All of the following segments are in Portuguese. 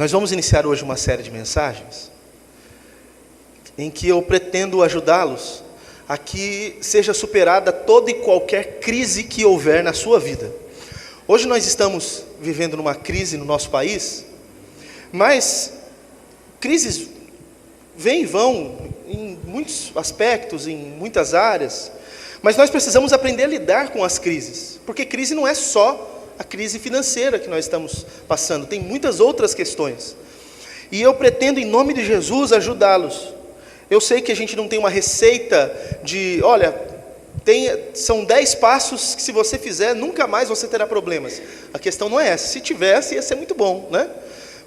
Nós vamos iniciar hoje uma série de mensagens em que eu pretendo ajudá-los a que seja superada toda e qualquer crise que houver na sua vida. Hoje nós estamos vivendo numa crise no nosso país, mas crises vêm e vão em muitos aspectos, em muitas áreas, mas nós precisamos aprender a lidar com as crises, porque crise não é só a crise financeira que nós estamos passando, tem muitas outras questões, e eu pretendo em nome de Jesus ajudá-los. Eu sei que a gente não tem uma receita de, olha, são 10 passos que se você fizer, nunca mais você terá problemas. A questão não é essa, se tivesse ia ser muito bom, né?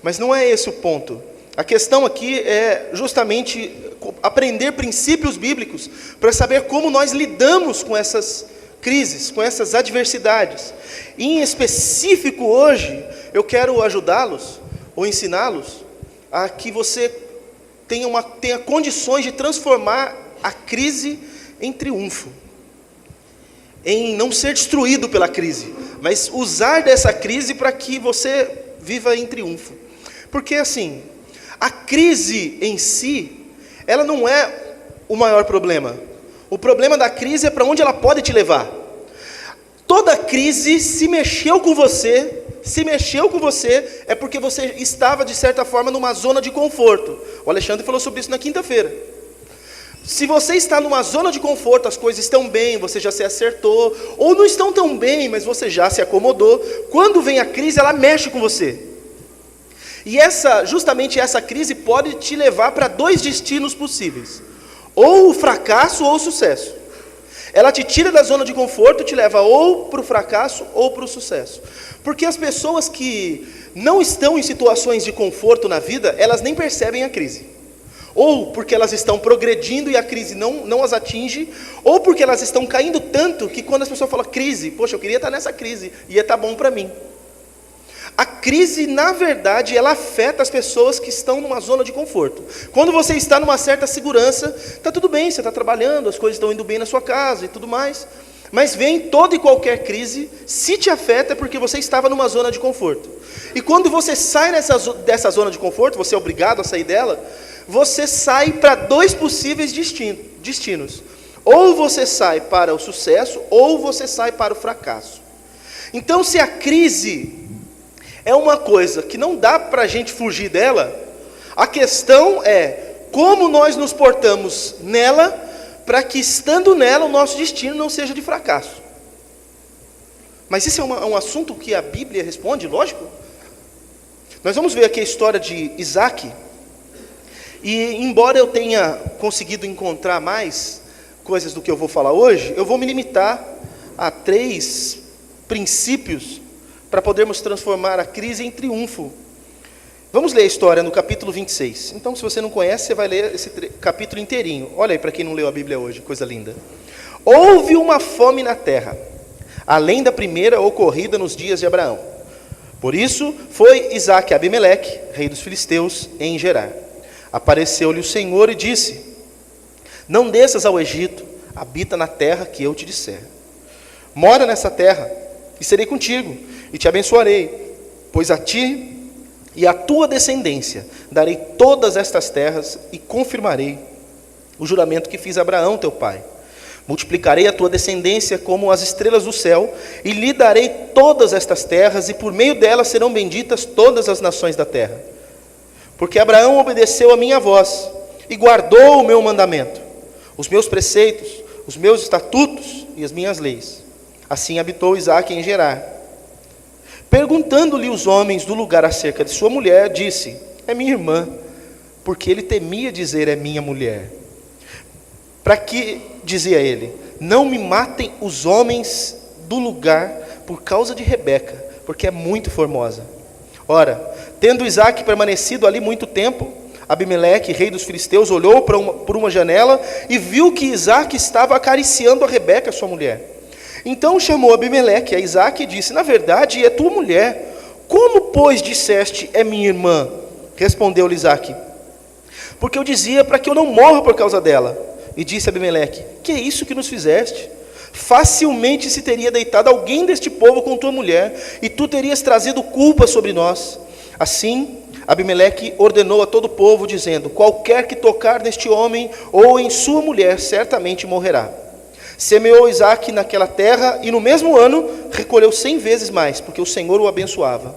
Mas não é esse o ponto. A questão aqui é justamente aprender princípios bíblicos para saber como nós lidamos com essas crises, com essas adversidades. E, em específico hoje, eu quero ajudá-los ou ensiná-los a que você tenha condições de transformar a crise em triunfo, em não ser destruído pela crise, mas usar dessa crise para que você viva em triunfo. Porque assim, a crise em si, ela não é o maior problema. O problema da crise é para onde ela pode te levar. Toda crise se mexeu com você, é porque você estava, de certa forma, numa zona de conforto. O Alexandre falou sobre isso na quinta-feira. Se você está numa zona de conforto, as coisas estão bem, você já se acertou, ou não estão tão bem, mas você já se acomodou, quando vem a crise, ela mexe com você. E justamente essa crise pode te levar para 2 destinos possíveis, ou o fracasso ou o sucesso. Ela te tira da zona de conforto, te leva ou para o fracasso ou para o sucesso. Porque as pessoas que não estão em situações de conforto na vida, elas nem percebem a crise. Ou porque elas estão progredindo e a crise não as atinge, ou porque elas estão caindo tanto que quando as pessoas falam crise, poxa, eu queria estar nessa crise, ia estar bom para mim. A crise, na verdade, ela afeta as pessoas que estão numa zona de conforto. Quando você está numa certa segurança, está tudo bem, você está trabalhando, as coisas estão indo bem na sua casa e tudo mais. Mas vem toda e qualquer crise, se te afeta é porque você estava numa zona de conforto. E quando você sai dessa zona de conforto, você é obrigado a sair dela, você sai para 2 possíveis destinos. Ou você sai para o sucesso, ou você sai para o fracasso. Então, se a crise é uma coisa que não dá para a gente fugir dela, a questão é como nós nos portamos nela, para que estando nela o nosso destino não seja de fracasso. Mas isso é um assunto que a Bíblia responde, lógico. Nós vamos ver aqui a história de Isaac, e embora eu tenha conseguido encontrar mais coisas do que eu vou falar hoje, eu vou me limitar a 3 princípios para podermos transformar a crise em triunfo. Vamos ler a história no capítulo 26. Então, se você não conhece, você vai ler esse capítulo inteirinho. Olha aí, para quem não leu a Bíblia hoje, coisa linda. Houve uma fome na terra, além da primeira ocorrida nos dias de Abraão. Por isso, foi Isaque a Abimeleque, rei dos filisteus, em Gerar. Apareceu-lhe o Senhor e disse: não desças ao Egito, habita na terra que eu te disser. Mora nessa terra, e serei contigo, e te abençoarei, pois a ti e à tua descendência darei todas estas terras e confirmarei o juramento que fiz a Abraão teu pai. Multiplicarei a tua descendência como as estrelas do céu e lhe darei todas estas terras e por meio delas serão benditas todas as nações da terra. Porque Abraão obedeceu a minha voz e guardou o meu mandamento, os meus preceitos, os meus estatutos e as minhas leis. Assim habitou Isaque em Gerar. Perguntando-lhe os homens do lugar acerca de sua mulher, disse: é minha irmã, porque ele temia dizer é minha mulher. Para que, dizia ele, não me matem os homens do lugar por causa de Rebeca, porque é muito formosa. Ora, tendo Isaque permanecido ali muito tempo, Abimeleque, rei dos filisteus, olhou por uma janela e viu que Isaque estava acariciando a Rebeca, sua mulher. Então chamou Abimeleque a Isaque e disse: na verdade é tua mulher. Como, pois, disseste é minha irmã? Respondeu-lhe Isaque: porque eu dizia para que eu não morra por causa dela. E disse Abimeleque: que é isso que nos fizeste? Facilmente se teria deitado alguém deste povo com tua mulher, e tu terias trazido culpa sobre nós. Assim, Abimeleque ordenou a todo o povo, dizendo: qualquer que tocar neste homem ou em sua mulher, certamente morrerá. Semeou Isaque naquela terra, e no mesmo ano recolheu 100 vezes mais, porque o Senhor o abençoava.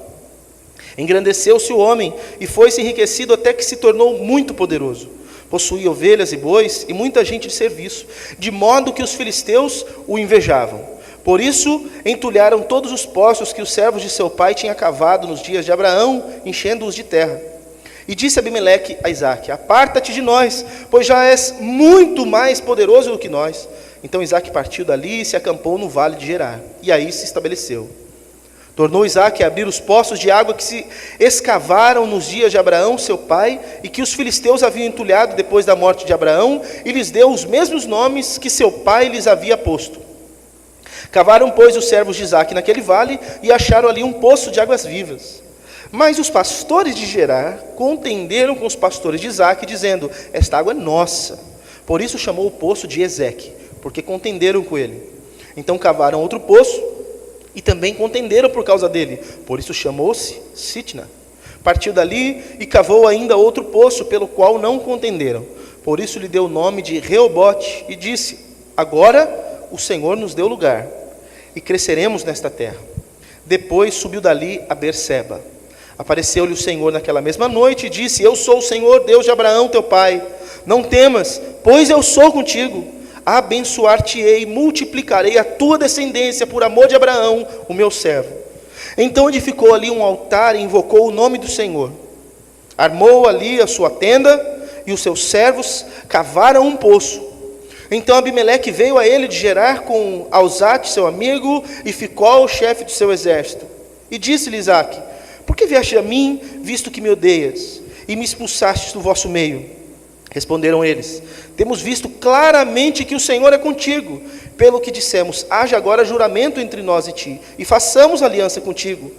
Engrandeceu-se o homem, e foi-se enriquecido até que se tornou muito poderoso. Possuía ovelhas e bois, e muita gente de serviço, de modo que os filisteus o invejavam. Por isso, entulharam todos os poços que os servos de seu pai tinham cavado nos dias de Abraão, enchendo-os de terra. E disse Abimeleque a Isaque: aparta-te de nós, pois já és muito mais poderoso do que nós. Então Isaque partiu dali e se acampou no vale de Gerar, e aí se estabeleceu. Tornou Isaque a abrir os poços de água que se escavaram nos dias de Abraão, seu pai, e que os filisteus haviam entulhado depois da morte de Abraão, e lhes deu os mesmos nomes que seu pai lhes havia posto. Cavaram, pois, os servos de Isaque naquele vale, e acharam ali um poço de águas vivas. Mas os pastores de Gerar contenderam com os pastores de Isaque, dizendo: esta água é nossa. Por isso chamou o poço de Ezeque, porque contenderam com ele. Então cavaram outro poço, e também contenderam por causa dele. Por isso chamou-se Sitna. Partiu dali e cavou ainda outro poço, pelo qual não contenderam. Por isso lhe deu o nome de Reobote, e disse: agora o Senhor nos deu lugar, e cresceremos nesta terra. Depois subiu dali a Berseba. Apareceu-lhe o Senhor naquela mesma noite, e disse: eu sou o Senhor, Deus de Abraão teu pai. Não temas, pois eu sou contigo. Abençoar-te-ei e multiplicarei a tua descendência por amor de Abraão, o meu servo. Então edificou ali um altar e invocou o nome do Senhor. Armou ali a sua tenda, e os seus servos cavaram um poço. Então Abimeleque veio a ele de Gerar com Alzate, seu amigo, e Ficol, o chefe do seu exército. E disse-lhe Isaque: por que vieste a mim, visto que me odeias, e me expulsastes do vosso meio? Responderam eles: temos visto claramente que o Senhor é contigo. Pelo que dissemos: haja agora juramento entre nós e ti, e façamos aliança contigo,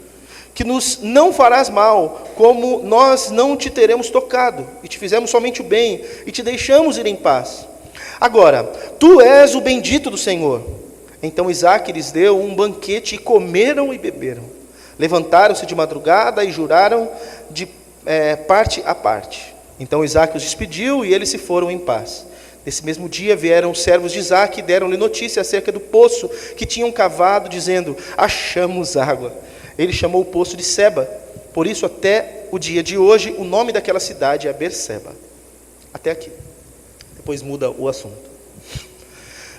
que nos não farás mal, como nós não te teremos tocado, e te fizemos somente o bem, e te deixamos ir em paz. Agora, tu és o bendito do Senhor. Então Isaque lhes deu um banquete, e comeram e beberam. Levantaram-se de madrugada e juraram de parte a parte. Então Isaque os despediu, e eles se foram em paz. Nesse mesmo dia vieram os servos de Isaque e deram-lhe notícia acerca do poço que tinham cavado, dizendo: achamos água. Ele chamou o poço de Seba. Por isso, até o dia de hoje, o nome daquela cidade é Berseba. Até aqui. Depois muda o assunto.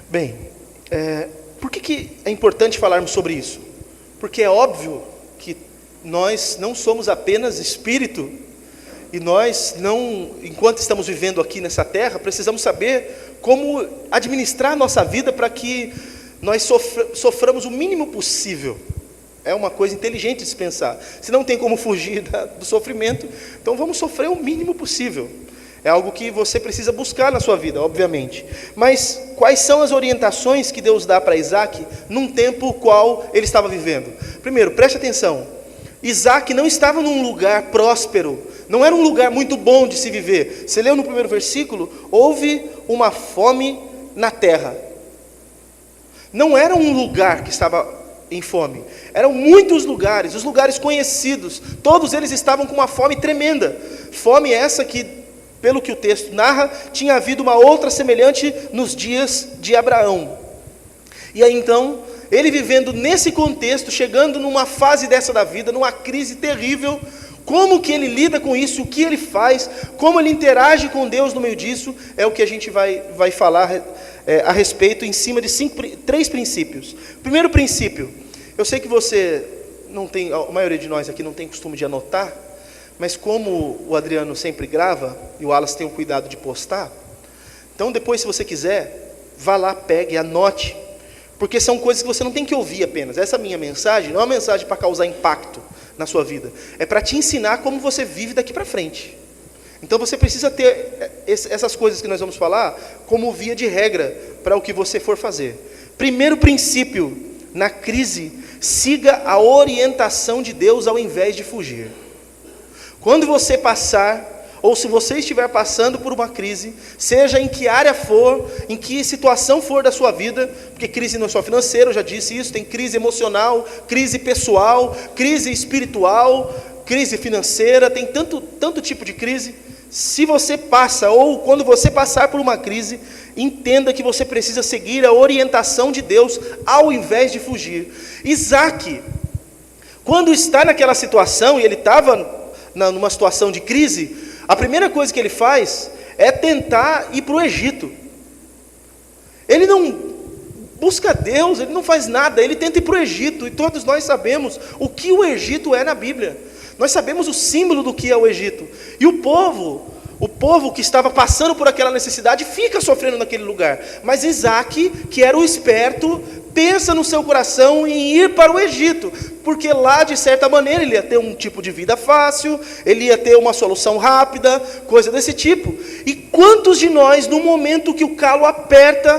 Bem, por que é importante falarmos sobre isso? Porque é óbvio que nós não somos apenas espírito, e nós não, enquanto estamos vivendo aqui nessa terra, precisamos saber como administrar a nossa vida para que nós soframos o mínimo possível. É uma coisa inteligente de se pensar. Se não tem como fugir do sofrimento, então vamos sofrer o mínimo possível. É algo que você precisa buscar na sua vida, obviamente. Mas quais são as orientações que Deus dá para Isaque num tempo qual ele estava vivendo? Primeiro, preste atenção. Isaque não estava num lugar próspero. Não era um lugar muito bom de se viver. Você leu no primeiro versículo? Houve uma fome na terra. Não era um lugar que estava em fome. Eram muitos lugares, os lugares conhecidos. Todos eles estavam com uma fome tremenda. Fome essa que, pelo que o texto narra, tinha havido uma outra semelhante nos dias de Abraão. E aí então, ele vivendo nesse contexto, chegando numa fase dessa da vida, numa crise terrível, como que ele lida com isso, o que ele faz, como ele interage com Deus no meio disso, é o que a gente vai falar a respeito em cima de 3 princípios. Primeiro princípio, eu sei que você não tem, a maioria de nós aqui não tem costume de anotar, mas como o Adriano sempre grava, e o Wallace tem o cuidado de postar, então depois, se você quiser, vá lá, pegue, anote, porque são coisas que você não tem que ouvir apenas. Essa minha mensagem não é uma mensagem para causar impacto na sua vida, é para te ensinar como você vive daqui para frente. Então você precisa ter essas coisas que nós vamos falar como via de regra para o que você for fazer. Primeiro princípio, na crise, siga a orientação de Deus ao invés de fugir. Quando você passar, ou se você estiver passando por uma crise, seja em que área for, em que situação for da sua vida, porque crise não é só financeira, eu já disse isso, tem crise emocional, crise pessoal, crise espiritual, crise financeira, tem tanto tipo de crise. Se você passa, ou quando você passar por uma crise, entenda que você precisa seguir a orientação de Deus, ao invés de fugir. Isaac, quando está naquela situação, e ele estava numa situação de crise, a primeira coisa que ele faz é tentar ir para o Egito. Ele não busca Deus, ele não faz nada, ele tenta ir para o Egito, e todos nós sabemos o que o Egito é na Bíblia. Nós sabemos o símbolo do que é o Egito. E o povo que estava passando por aquela necessidade, fica sofrendo naquele lugar. Mas Isaac, que era o esperto, pensa no seu coração em ir para o Egito, porque lá, de certa maneira, ele ia ter um tipo de vida fácil, ele ia ter uma solução rápida, coisa desse tipo. E quantos de nós, no momento que o calo aperta,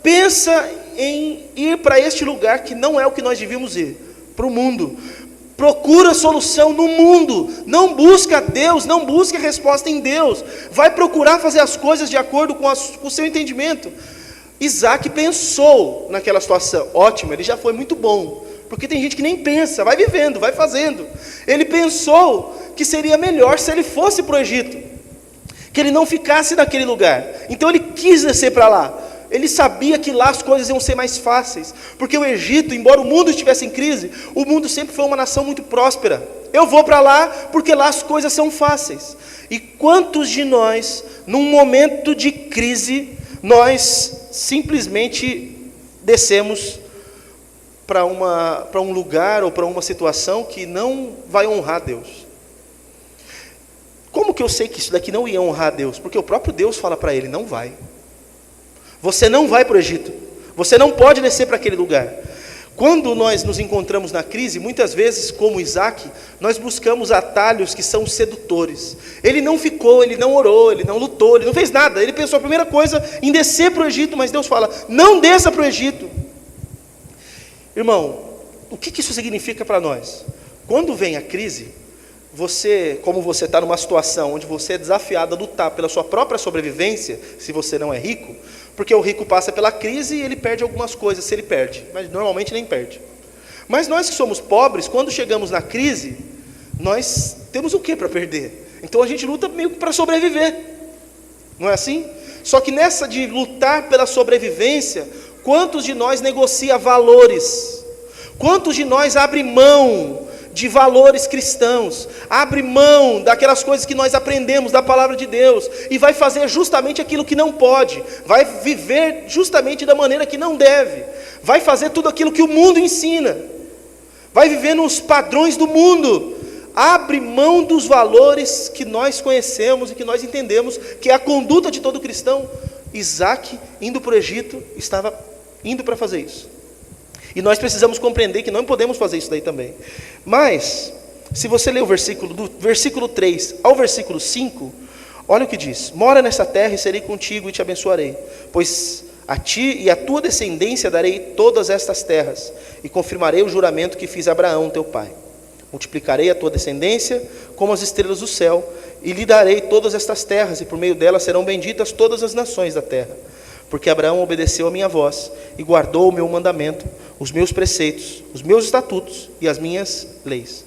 pensa em ir para este lugar que não é o que nós devíamos ir, para o mundo? Procura solução no mundo, não busca Deus, não busca resposta em Deus, vai procurar fazer as coisas de acordo com o seu entendimento. Isaac pensou naquela situação, ótimo, ele já foi muito bom, porque tem gente que nem pensa, vai vivendo, vai fazendo. Ele pensou que seria melhor se ele fosse para o Egito, que ele não ficasse naquele lugar, então ele quis descer para lá. Ele sabia que lá as coisas iam ser mais fáceis, porque o Egito, embora o mundo estivesse em crise, o mundo sempre foi uma nação muito próspera. Eu vou para lá porque lá as coisas são fáceis. E quantos de nós, num momento de crise, nós simplesmente descemos para um lugar ou para uma situação que não vai honrar Deus? Como que eu sei que isso daqui não ia honrar Deus? Porque o próprio Deus fala para ele, não vai. Você não vai para o Egito, você não pode descer para aquele lugar. Quando nós nos encontramos na crise, muitas vezes, como Isaac, nós buscamos atalhos que são sedutores. Ele não ficou, ele não orou, ele não lutou, ele não fez nada. Ele pensou a primeira coisa em descer para o Egito, mas Deus fala, não desça para o Egito. Irmão, o que isso significa para nós? Quando vem a crise, como você está numa situação onde você é desafiado a lutar pela sua própria sobrevivência, se você não é rico, porque o rico passa pela crise e ele perde algumas coisas, se ele perde, mas normalmente nem perde. Mas nós que somos pobres, quando chegamos na crise, nós temos o que para perder? Então a gente luta meio que para sobreviver, não é assim? Só que nessa de lutar pela sobrevivência, quantos de nós negocia valores? Quantos de nós abre mão de valores cristãos, abre mão daquelas coisas que nós aprendemos da palavra de Deus, e vai fazer justamente aquilo que não pode, vai viver justamente da maneira que não deve, vai fazer tudo aquilo que o mundo ensina, vai viver nos padrões do mundo, abre mão dos valores que nós conhecemos e que nós entendemos, que é a conduta de todo cristão. Isaac, indo para o Egito, estava indo para fazer isso. E nós precisamos compreender que não podemos fazer isso daí também. Mas, se você ler o versículo, do versículo 3 ao versículo 5, olha o que diz: mora nessa terra e serei contigo e te abençoarei, pois a ti e à tua descendência darei todas estas terras, e confirmarei o juramento que fiz a Abraão teu pai. Multiplicarei a tua descendência como as estrelas do céu, e lhe darei todas estas terras, e por meio delas serão benditas todas as nações da terra. Porque Abraão obedeceu a minha voz, e guardou o meu mandamento, os meus preceitos, os meus estatutos e as minhas leis.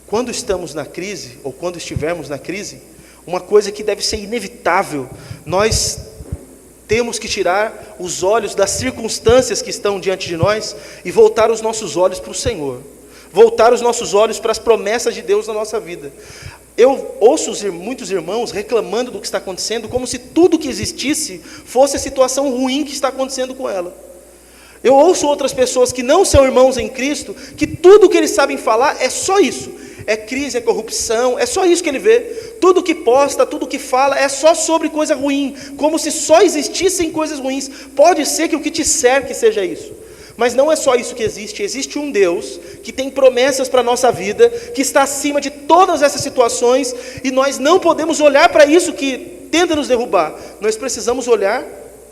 Quando estamos na crise, ou quando estivermos na crise, uma coisa que deve ser inevitável, nós temos que tirar os olhos das circunstâncias que estão diante de nós, e voltar os nossos olhos para o Senhor, voltar os nossos olhos para as promessas de Deus na nossa vida. Eu ouço muitos irmãos reclamando do que está acontecendo, como se tudo que existisse fosse a situação ruim que está acontecendo com ela. Eu ouço outras pessoas que não são irmãos em Cristo, que tudo que eles sabem falar é só isso. É crise, é corrupção, é só isso que ele vê. Tudo que posta, tudo que fala é só sobre coisa ruim, como se só existissem coisas ruins. Pode ser que o que te cerque seja isso. Mas não é só isso que existe. Existe um Deus que tem promessas para a nossa vida, que está acima de todas essas situações, e nós não podemos olhar para isso que tenta nos derrubar. Nós precisamos olhar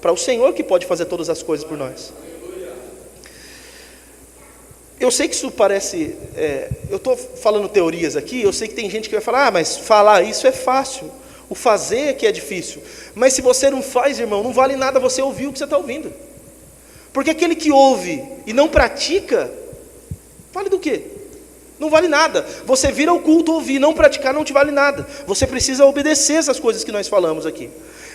para o Senhor, que pode fazer todas as coisas por nós. Eu sei que isso parece... eu estou falando teorias aqui, eu sei que tem gente que vai falar, mas falar isso é fácil. O fazer é que é difícil. Mas se você não faz, irmão, não vale nada você ouvir o que você está ouvindo. Porque aquele que ouve e não pratica, vale do quê? Não vale nada. Você vir ao culto ouvir, não praticar não te vale nada. Você precisa obedecer essas coisas que nós falamos aqui.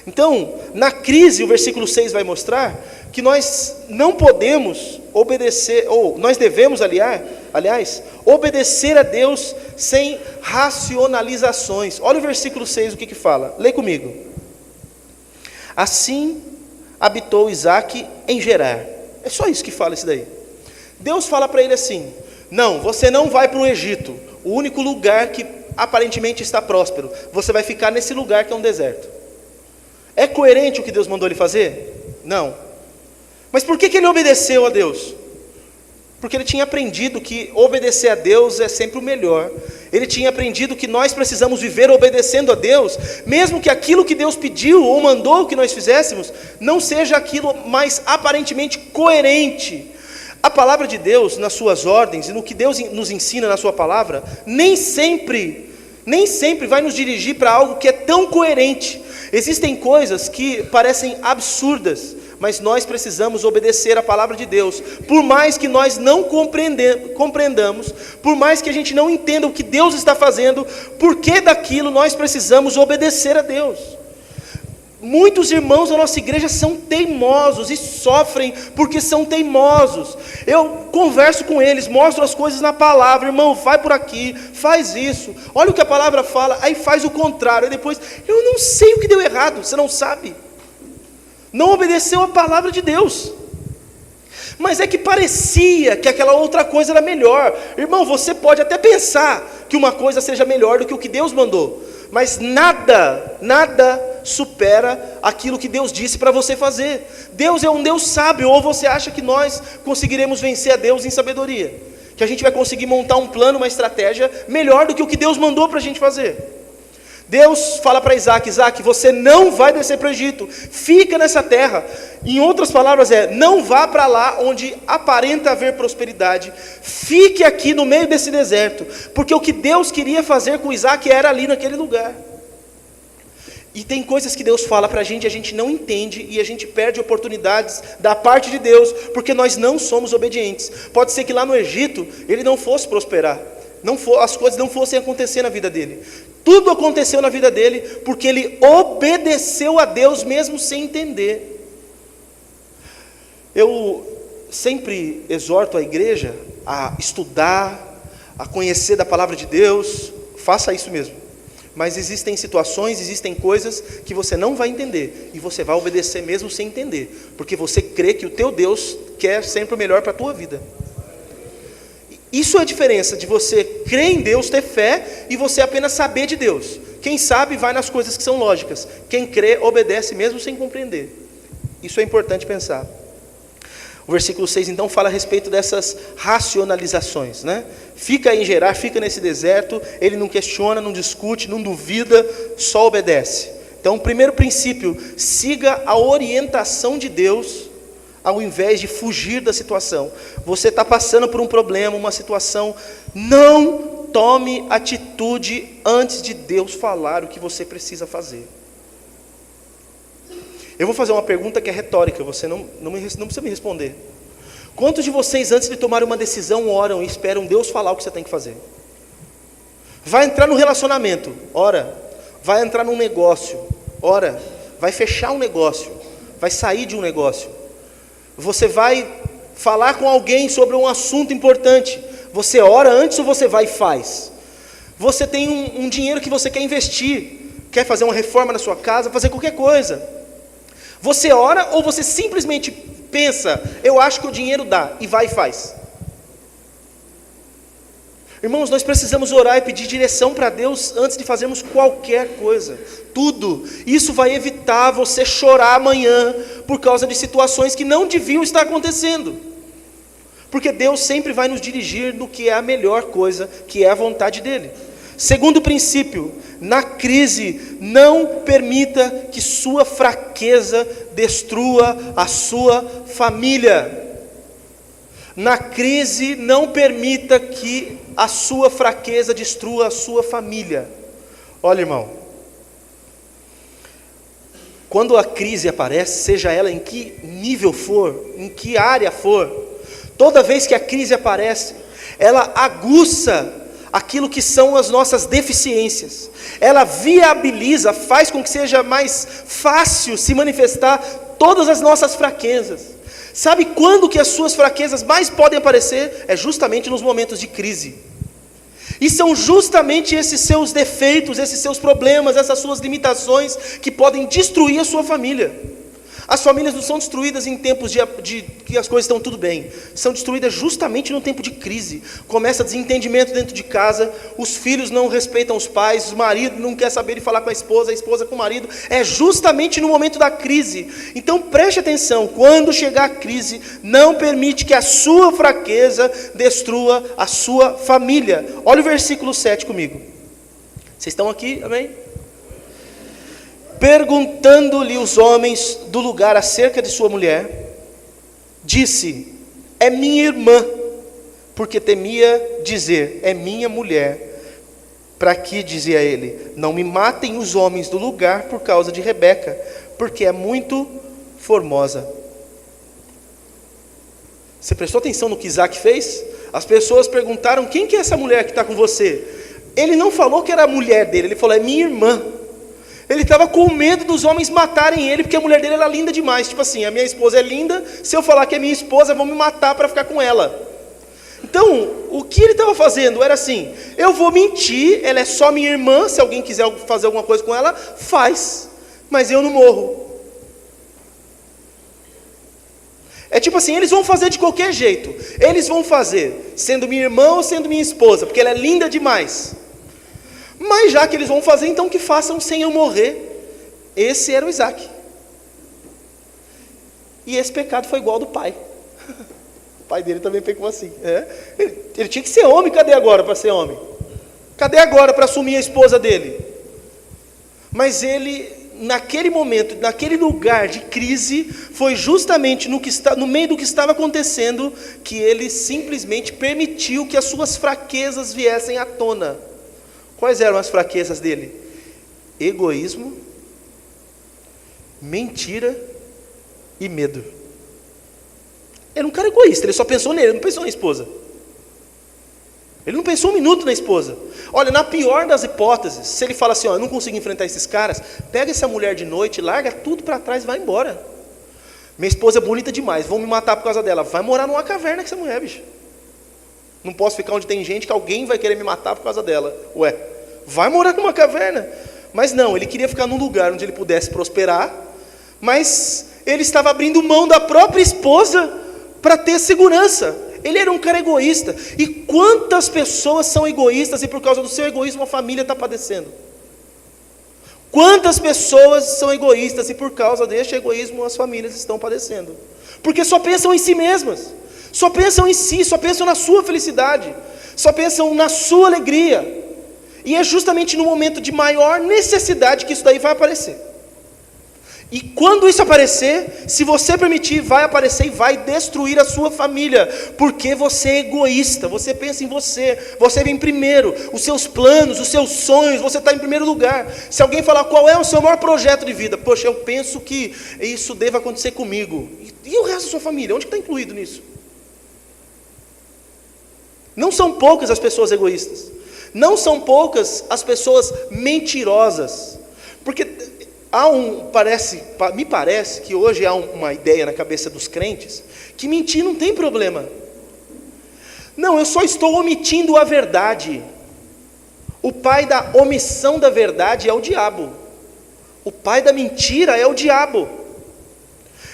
Então, na crise, o versículo 6 vai mostrar que nós não podemos obedecer, ou nós devemos, aliás, obedecer a Deus sem racionalizações. Olha o versículo 6, o que fala. Lê comigo. Assim habitou Isaque em Gerar. É só isso que fala isso daí. Deus fala para ele assim: não, você não vai para o Egito, o único lugar que aparentemente está próspero. Você vai ficar nesse lugar que é um deserto. É coerente o que Deus mandou ele fazer? Não. Mas por que ele obedeceu a Deus? Porque ele tinha aprendido que obedecer a Deus é sempre o melhor. Ele tinha aprendido que nós precisamos viver obedecendo a Deus, mesmo que aquilo que Deus pediu ou mandou que nós fizéssemos, não seja aquilo mais aparentemente coerente. A palavra de Deus, nas suas ordens, e no que Deus nos ensina na sua palavra, nem sempre vai nos dirigir para algo que é tão coerente. Existem coisas que parecem absurdas, mas nós precisamos obedecer a palavra de Deus, por mais que nós não compreendamos, por mais que a gente não entenda o que Deus está fazendo, porque daquilo nós precisamos obedecer a Deus. Muitos irmãos da nossa igreja são teimosos e sofrem porque são teimosos. Eu converso com eles, mostro as coisas na palavra: irmão, vai por aqui, faz isso, olha o que a palavra fala, aí faz o contrário, aí depois, eu não sei o que deu errado. Você não sabe, não obedeceu a palavra de Deus, mas é que parecia que aquela outra coisa era melhor. Irmão, você pode até pensar que uma coisa seja melhor do que o que Deus mandou, mas nada supera aquilo que Deus disse para você fazer. Deus é um Deus sábio. Ou você acha que nós conseguiremos vencer a Deus em sabedoria? Que a gente vai conseguir montar um plano, uma estratégia melhor do que o que Deus mandou para a gente fazer? Deus fala para Isaque: Isaque, você não vai descer para o Egito, fica nessa terra. Em outras palavras não vá para lá onde aparenta haver prosperidade, fique aqui no meio desse deserto, porque o que Deus queria fazer com Isaque era ali naquele lugar. E tem coisas que Deus fala para a gente não entende, e a gente perde oportunidades da parte de Deus, porque nós não somos obedientes. Pode ser que lá no Egito ele não fosse prosperar, as coisas não fossem acontecer na vida dele. Tudo aconteceu na vida dele porque ele obedeceu a Deus mesmo sem entender. Eu sempre exorto a igreja a estudar, a conhecer da palavra de Deus. Faça isso mesmo. Mas existem situações, existem coisas que você não vai entender, e você vai obedecer mesmo sem entender, porque você crê que o teu Deus quer sempre o melhor para a tua vida. Isso é a diferença de você crer em Deus, ter fé, e você apenas saber de Deus. Quem sabe vai nas coisas que são lógicas, quem crê obedece mesmo sem compreender. Isso é importante pensar. O versículo 6 então fala a respeito dessas racionalizações, né? Fica em Gerar, fica nesse deserto, ele não questiona, não discute, não duvida, só obedece. Então, o primeiro princípio: siga a orientação de Deus, ao invés de fugir da situação. Você está passando por um problema, uma situação, não tome atitude antes de Deus falar o que você precisa fazer. Eu vou fazer uma pergunta que é retórica, você não precisa me responder. Quantos de vocês, antes de tomar uma decisão, oram e esperam Deus falar o que você tem que fazer? Vai entrar no relacionamento, ora. Vai entrar num negócio, ora. Vai fechar um negócio, vai sair de um negócio. Você vai falar com alguém sobre um assunto importante, você ora antes ou você vai e faz? Você tem um dinheiro que você quer investir, quer fazer uma reforma na sua casa, fazer qualquer coisa. Você ora ou você simplesmente pensa: eu acho que o dinheiro dá, e vai e faz? Irmãos, nós precisamos orar e pedir direção para Deus antes de fazermos qualquer coisa. Tudo. Isso vai evitar você chorar amanhã por causa de situações que não deviam estar acontecendo. Porque Deus sempre vai nos dirigir no que é a melhor coisa, que é a vontade dEle. Segundo princípio: na crise, não permita que sua fraqueza destrua a sua família. Na crise, não permita que a sua fraqueza destrua a sua família. Olha, irmão, quando a crise aparece, seja ela em que nível for, em que área for, toda vez que a crise aparece, ela aguça aquilo que são as nossas deficiências. Ela viabiliza, faz com que seja mais fácil se manifestar todas as nossas fraquezas. Sabe quando que as suas fraquezas mais podem aparecer? É justamente nos momentos de crise. E são justamente esses seus defeitos, esses seus problemas, essas suas limitações que podem destruir a sua família. As famílias não são destruídas em tempos de que as coisas estão tudo bem. São destruídas justamente no tempo de crise. Começa desentendimento dentro de casa, os filhos não respeitam os pais, o marido não quer saber de falar com a esposa com o marido. É justamente no momento da crise. Então preste atenção, quando chegar a crise, não permite que a sua fraqueza destrua a sua família. Olha o versículo 7 comigo. Vocês estão aqui, amém? Perguntando-lhe os homens do lugar acerca de sua mulher, disse: é minha irmã, porque temia dizer: é minha mulher. Para que, dizia ele, não me matem os homens do lugar por causa de Rebeca, porque é muito formosa. Você prestou atenção no que Isaac fez? As pessoas perguntaram: quem que é essa mulher que está com você? Ele não falou que era a mulher dele, ele falou: é minha irmã. Ele estava com medo dos homens matarem ele, porque a mulher dele era linda demais. Tipo assim, a minha esposa é linda, se eu falar que é minha esposa, vão me matar para ficar com ela. Então, o que ele estava fazendo era assim: eu vou mentir, ela é só minha irmã, se alguém quiser fazer alguma coisa com ela, faz, mas eu não morro. É tipo assim, eles vão fazer de qualquer jeito. Eles vão fazer, sendo minha irmã ou sendo minha esposa, porque ela é linda demais. Mas já que eles vão fazer, então que façam sem eu morrer. Esse era o Isaac. E esse pecado foi igual ao do pai. O pai dele também pecou assim. Ele tinha que ser homem, cadê agora para ser homem? Cadê agora para assumir a esposa dele? Mas ele, naquele momento, naquele lugar de crise, foi justamente no meio do que estava acontecendo, que ele simplesmente permitiu que as suas fraquezas viessem à tona. Quais eram as fraquezas dele? Egoísmo, mentira e medo. Ele é um cara egoísta, ele só pensou nele, ele não pensou na esposa. Ele não pensou um minuto na esposa. Olha, na pior das hipóteses, se ele fala assim: ó, eu não consigo enfrentar esses caras, pega essa mulher de noite, larga tudo para trás e vai embora. Minha esposa é bonita demais, vão me matar por causa dela. Vai morar numa caverna com essa mulher, bicho. Não posso ficar onde tem gente que alguém vai querer me matar por causa dela. Ué, vai morar numa caverna. Mas não, ele queria ficar num lugar onde ele pudesse prosperar, mas ele estava abrindo mão da própria esposa para ter segurança. Ele era um cara egoísta. E quantas pessoas são egoístas e por causa do seu egoísmo a família está padecendo? Quantas pessoas são egoístas e por causa deste egoísmo as famílias estão padecendo? Porque só pensam em si mesmas. Só pensam em si, só pensam na sua felicidade, só pensam na sua alegria. E é justamente no momento de maior necessidade que isso daí vai aparecer. E quando isso aparecer, se você permitir, vai aparecer e vai destruir a sua família, porque você é egoísta, você pensa em você vem primeiro, os seus planos, os seus sonhos, você está em primeiro lugar. Se alguém falar qual é o seu maior projeto de vida, poxa, eu penso que isso deva acontecer comigo. E o resto da sua família, onde está incluído nisso? Não são poucas as pessoas egoístas, não são poucas as pessoas mentirosas, porque me parece que hoje há uma ideia na cabeça dos crentes, que mentir não tem problema. Não, eu só estou omitindo a verdade. O pai da omissão da verdade é o diabo, o pai da mentira é o diabo.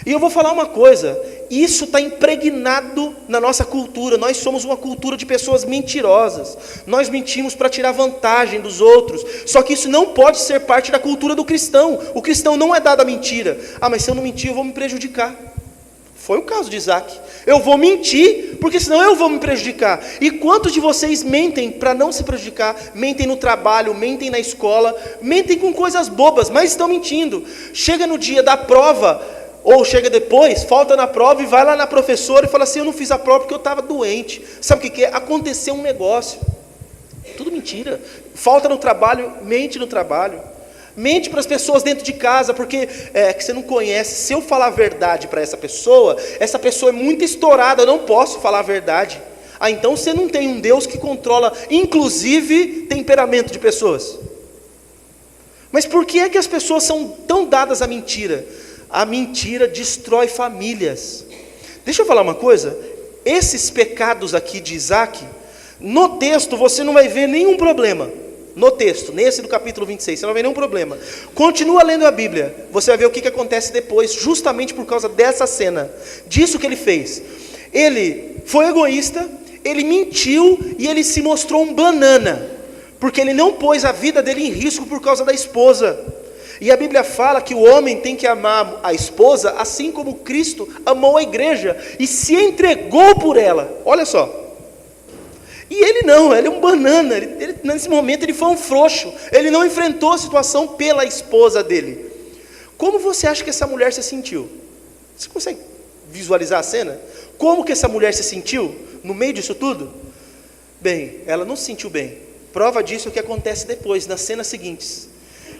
E eu vou falar uma coisa, isso está impregnado na nossa cultura. Nós somos uma cultura de pessoas mentirosas. Nós mentimos para tirar vantagem dos outros. Só que isso não pode ser parte da cultura do cristão. O cristão não é dado a mentira. Ah, mas se eu não mentir eu vou me prejudicar. Foi o caso de Isaac. Eu vou mentir, porque senão eu vou me prejudicar. E quantos de vocês mentem para não se prejudicar? Mentem no trabalho, mentem na escola, mentem com coisas bobas, mas estão mentindo. Chega no dia da prova, ou chega depois, falta na prova e vai lá na professora e fala assim: eu não fiz a prova porque eu estava doente. Sabe o que é? Aconteceu um negócio. Tudo mentira. Falta no trabalho, mente no trabalho. Mente para as pessoas dentro de casa, porque que você não conhece. Se eu falar a verdade para essa pessoa é muito estourada, eu não posso falar a verdade. Ah, então você não tem um Deus que controla, inclusive, temperamento de pessoas. Mas por que é que as pessoas são tão dadas à mentira? A mentira destrói famílias. Deixa eu falar uma coisa. Esses pecados aqui de Isaac, no texto você não vai ver nenhum problema. No texto, nesse do capítulo 26, você não vai ver nenhum problema. Continua lendo a Bíblia, você vai ver o que acontece depois, justamente por causa dessa cena, disso que ele fez. Ele foi egoísta, ele mentiu e ele se mostrou um banana, porque ele não pôs a vida dele em risco por causa da esposa. E a Bíblia fala que o homem tem que amar a esposa assim como Cristo amou a igreja e se entregou por ela. Olha só. E ele é um banana, nesse momento ele foi um frouxo, ele não enfrentou a situação pela esposa dele. Como você acha que essa mulher se sentiu? Você consegue visualizar a cena? Como que essa mulher se sentiu no meio disso tudo? Bem, ela não se sentiu bem. Prova disso é o que acontece depois, nas cenas seguintes.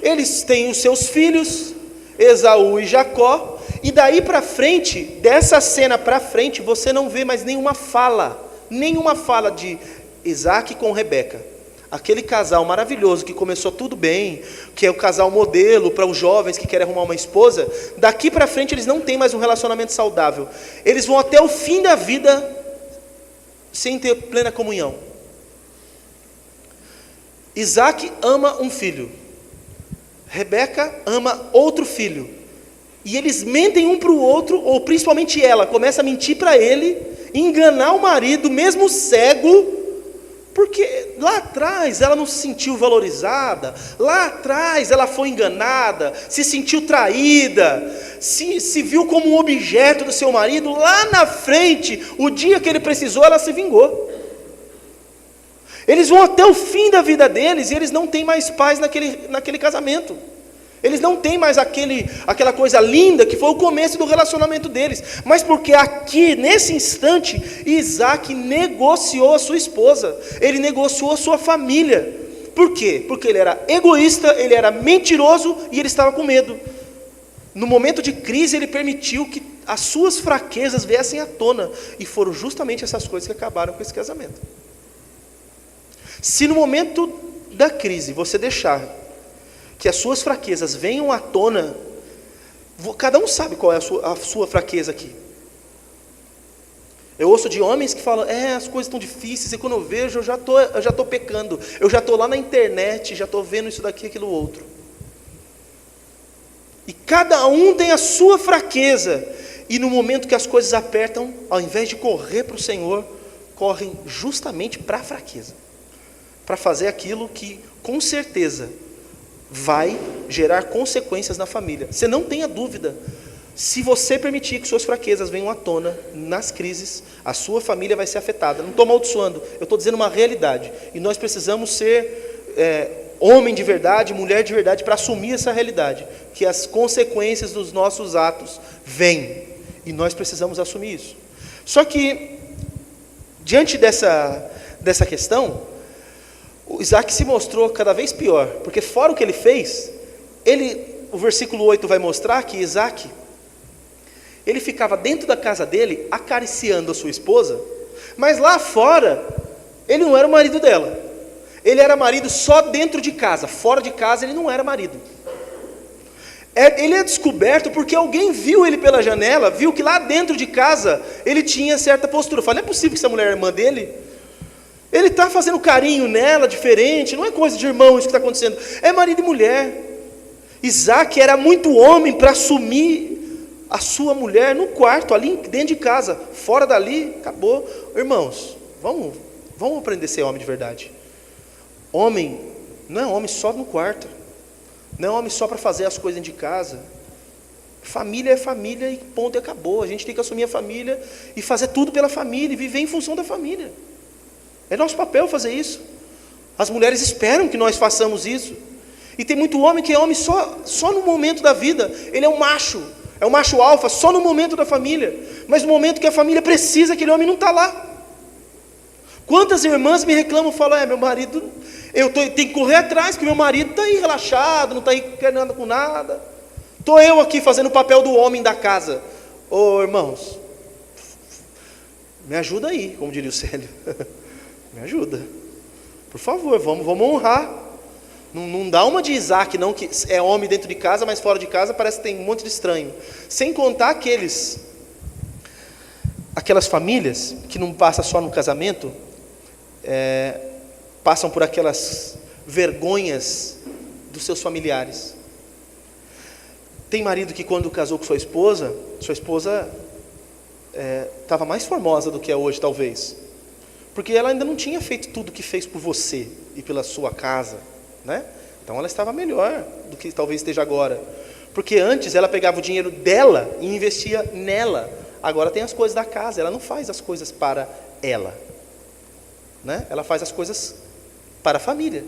Eles têm os seus filhos, Esaú e Jacó, e daí para frente, dessa cena para frente, você não vê mais nenhuma fala de Isaac com Rebeca. Aquele casal maravilhoso que começou tudo bem, que é o casal modelo para os jovens que querem arrumar uma esposa, daqui para frente eles não têm mais um relacionamento saudável. Eles vão até o fim da vida sem ter plena comunhão. Isaac ama um filho, Rebeca ama outro filho, e eles mentem um para o outro, ou principalmente ela começa a mentir para ele, enganar o marido, mesmo cego, porque lá atrás ela não se sentiu valorizada, lá atrás ela foi enganada, se sentiu traída, se viu como um objeto do seu marido. Lá na frente, o dia que ele precisou, ela se vingou. Eles vão até o fim da vida deles e eles não têm mais paz naquele casamento. Eles não têm mais aquela coisa linda que foi o começo do relacionamento deles. Mas porque aqui, nesse instante, Isaac negociou a sua esposa. Ele negociou a sua família. Por quê? Porque ele era egoísta, ele era mentiroso e ele estava com medo. No momento de crise, ele permitiu que as suas fraquezas viessem à tona. E foram justamente essas coisas que acabaram com esse casamento. Se no momento da crise você deixar que as suas fraquezas venham à tona, cada um sabe qual é a sua fraqueza aqui. Eu ouço de homens que falam, as coisas estão difíceis, e quando eu vejo, eu já estou pecando, eu já estou lá na internet, já estou vendo isso daqui, aquilo outro. E cada um tem a sua fraqueza, e no momento que as coisas apertam, ao invés de correr para o Senhor, correm justamente para a fraqueza, para fazer aquilo que, com certeza, vai gerar consequências na família. Você não tenha dúvida, se você permitir que suas fraquezas venham à tona nas crises, a sua família vai ser afetada. Não estou amaldiçoando, eu estou dizendo uma realidade, e nós precisamos ser homem de verdade, mulher de verdade, para assumir essa realidade, que as consequências dos nossos atos vêm, e nós precisamos assumir isso. Só que, diante dessa questão, o Isaac se mostrou cada vez pior, porque fora o que ele fez, o versículo 8 vai mostrar que Isaac, ele ficava dentro da casa dele, acariciando a sua esposa, mas lá fora, ele não era o marido dela, ele era marido só dentro de casa, fora de casa ele não era marido. Ele é descoberto porque alguém viu ele pela janela, viu que lá dentro de casa, ele tinha certa postura. Fala, não é possível que essa mulher é irmã dele? Ele está fazendo carinho nela, diferente, não é coisa de irmão isso que está acontecendo, é marido e mulher. Isaac era muito homem para assumir a sua mulher no quarto, ali dentro de casa, fora dali, acabou. Irmãos, vamos aprender a ser homem de verdade. Homem não é homem só no quarto, não é homem só para fazer as coisas de casa. Família é família e ponto, e acabou. A gente tem que assumir a família e fazer tudo pela família, e viver em função da família. É nosso papel fazer isso. As mulheres esperam que nós façamos isso. E tem muito homem que é homem só no momento da vida. Ele é um macho alfa só no momento da família. Mas no momento que a família precisa, aquele homem não está lá. Quantas irmãs me reclamam, falam, meu marido, eu tenho que correr atrás, porque meu marido está aí relaxado, não está aí querendo nada com nada. Estou eu aqui fazendo o papel do homem da casa. Irmãos, Me ajuda aí, como diria o Célio. Me ajuda. Por favor, vamos honrar. Não dá uma de Isaac, não, que é homem dentro de casa, mas fora de casa parece que tem um monte de estranho. Sem contar aquelas famílias que não passam só no casamento, passam por aquelas vergonhas dos seus familiares. Tem marido que quando casou com sua esposa estava mais formosa do que é hoje, talvez. Porque ela ainda não tinha feito tudo o que fez por você e pela sua casa, né? Então ela estava melhor do que talvez esteja agora. Porque antes ela pegava o dinheiro dela e investia nela. Agora tem as coisas da casa, ela não faz as coisas para ela, né? Ela faz as coisas para a família.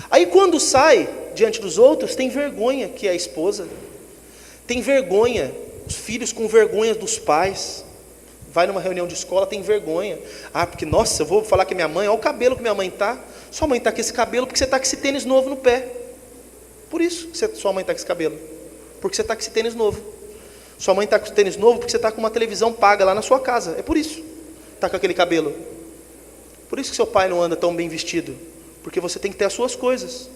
Aí quando sai diante dos outros, tem vergonha que é a esposa. Tem vergonha, os filhos com vergonha dos pais. Vai numa reunião de escola, tem vergonha. Porque, nossa, eu vou falar que minha mãe, olha o cabelo que minha mãe está. Sua mãe está com esse cabelo porque você está com esse tênis novo no pé. Por isso sua mãe está com esse cabelo. Porque você está com esse tênis novo. Sua mãe está com esse tênis novo porque você está com uma televisão paga lá na sua casa. É por isso. Está com aquele cabelo. Por isso que seu pai não anda tão bem vestido. Porque você tem que ter as suas coisas.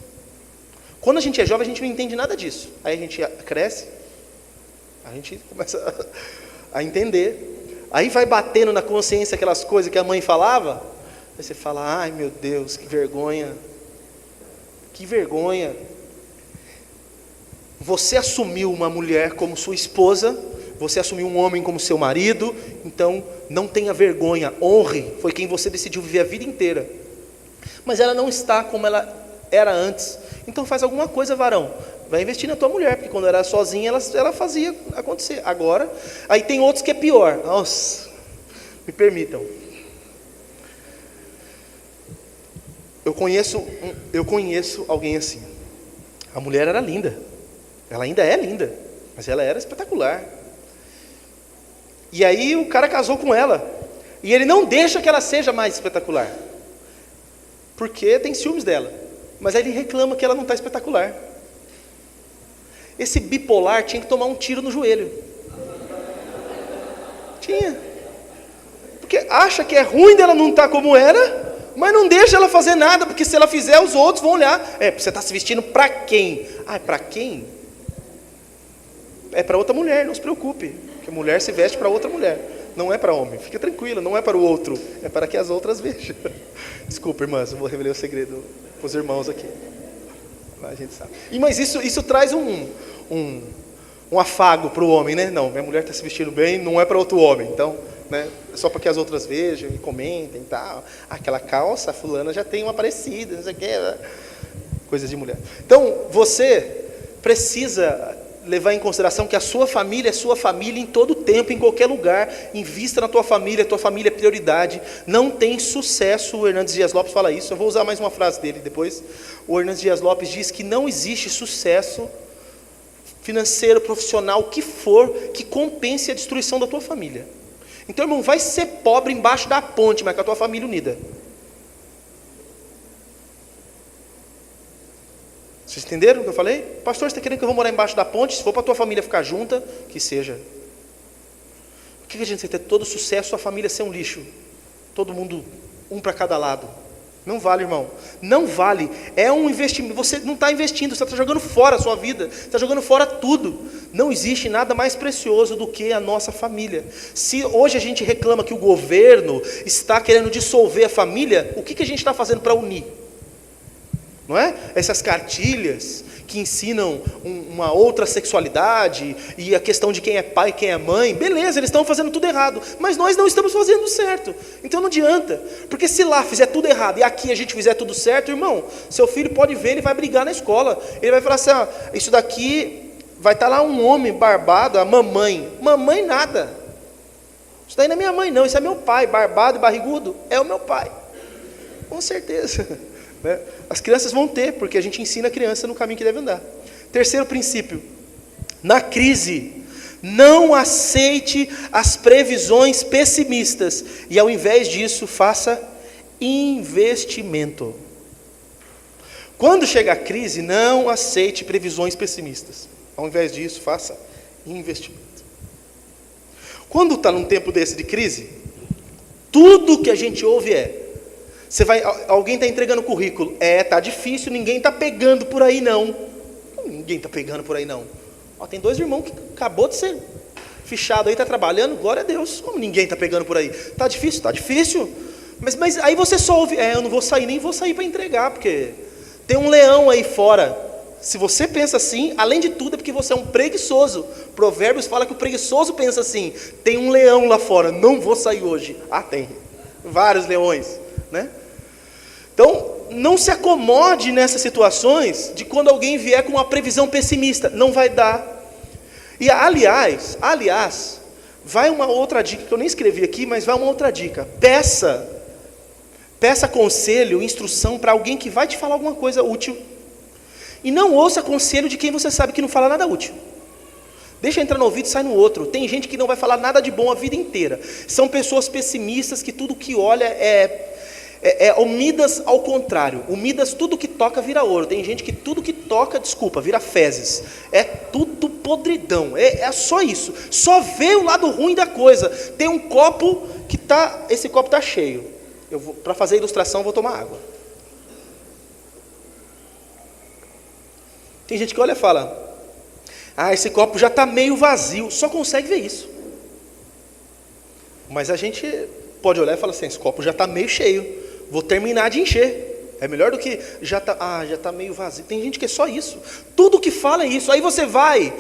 Quando a gente é jovem, a gente não entende nada disso. Aí a gente cresce, a gente começa a entender. Aí vai batendo na consciência aquelas coisas que a mãe falava. Aí você fala, ai meu Deus, que vergonha. Que vergonha. Você assumiu uma mulher como sua esposa, você assumiu um homem como seu marido, então não tenha vergonha, honre, foi quem você decidiu viver a vida inteira. Mas ela não está como ela era antes. Então faz alguma coisa, varão. Vai investir na tua mulher, porque quando era sozinha, ela fazia acontecer. Agora, aí tem outros que é pior. Nossa, me permitam. Eu conheço alguém assim. A mulher era linda. Ela ainda é linda, mas ela era espetacular. E aí o cara casou com ela. E ele não deixa que ela seja mais espetacular. Porque tem ciúmes dela. Mas aí ele reclama que ela não está espetacular. Esse bipolar tinha que tomar um tiro no joelho. Tinha. Porque acha que é ruim dela não estar como era, mas não deixa ela fazer nada, porque se ela fizer, os outros vão olhar. Você está se vestindo para quem? Para quem? É para outra mulher, não se preocupe. Porque mulher se veste para outra mulher. Não é para homem, fica tranquila, não é para o outro. É para que as outras vejam. Desculpa, irmãs, eu vou revelar o segredo para os irmãos aqui. A gente sabe. Mas isso traz um afago para o homem, né? Não, minha mulher está se vestindo bem, não é para outro homem. Então, né, é só para que as outras vejam e comentem e tal. Aquela calça, a fulana já tem uma parecida, não sei o que. Coisas de mulher. Então, você precisa levar em consideração que a sua família é sua família em todo tempo, em qualquer lugar. Invista na tua família é prioridade. Não tem sucesso, o Hernandes Dias Lopes fala isso, eu vou usar mais uma frase dele depois. O Hernandes Dias Lopes diz que não existe sucesso financeiro, profissional, o que for, que compense a destruição da tua família. Então, irmão, vai ser pobre embaixo da ponte, mas com a tua família unida. Vocês entenderam o que eu falei? Pastor, você está querendo que eu vou morar embaixo da ponte? Se for para a tua família ficar junta, que seja. Por que a gente tem que ter todo sucesso, sua família ser um lixo? Todo mundo, um para cada lado. Não vale, irmão. Não vale. É um investimento. Você não está investindo, você está jogando fora a sua vida. Você está jogando fora tudo. Não existe nada mais precioso do que a nossa família. Se hoje a gente reclama que o governo está querendo dissolver a família, o que a gente está fazendo para unir? Não é? Essas cartilhas que ensinam uma outra sexualidade e a questão de quem é pai e quem é mãe, beleza, eles estão fazendo tudo errado, mas nós não estamos fazendo certo. Então não adianta, porque se lá fizer tudo errado e aqui a gente fizer tudo certo, irmão, seu filho pode ver, ele vai brigar na escola, ele vai falar assim, isso daqui vai estar lá um homem barbado, a mamãe nada, isso daí não é minha mãe não, isso é meu pai, barbado e barrigudo, é o meu pai, com certeza. As crianças vão ter, porque a gente ensina a criança no caminho que deve andar. Terceiro princípio, na crise, não aceite as previsões pessimistas, e ao invés disso, faça investimento. Quando chega a crise, não aceite previsões pessimistas, ao invés disso, faça investimento. Quando está num tempo desse de crise, Tudo que a gente ouve alguém está entregando currículo, tá difícil, ninguém está pegando por aí não. Ninguém está pegando por aí não. Tem 2 irmãos que acabou de ser fichado aí, está trabalhando, glória a Deus. Como ninguém está pegando por aí? Está difícil? Está difícil. Mas aí você só ouve, eu não vou sair, nem vou sair para entregar, porque tem um leão aí fora. Se você pensa assim, além de tudo é porque você é um preguiçoso. Provérbios fala que o preguiçoso pensa assim, tem um leão lá fora, não vou sair hoje. Tem vários leões, né? Então, não se acomode nessas situações de quando alguém vier com uma previsão pessimista, não vai dar. E aliás, vai uma outra dica, que eu nem escrevi aqui, mas vai uma outra dica. Peça conselho, instrução para alguém que vai te falar alguma coisa útil. E não ouça conselho de quem você sabe que não fala nada útil. Deixa entrar no ouvido e sai no outro. Tem gente que não vai falar nada de bom a vida inteira. São pessoas pessimistas que tudo que olha o Midas ao contrário. O Midas, tudo que toca vira ouro. Tem gente que tudo que toca, vira fezes. É tudo podridão. É só isso. Só vê o lado ruim da coisa. Tem um copo esse copo está cheio. Para fazer a ilustração, vou tomar água. Tem gente que olha e fala, esse copo já está meio vazio, só consegue ver isso. Mas a gente pode olhar e falar assim, esse copo já está meio cheio, vou terminar de encher. É melhor do que já está meio vazio. Tem gente que é só isso. Tudo que fala é isso. Aí você vai,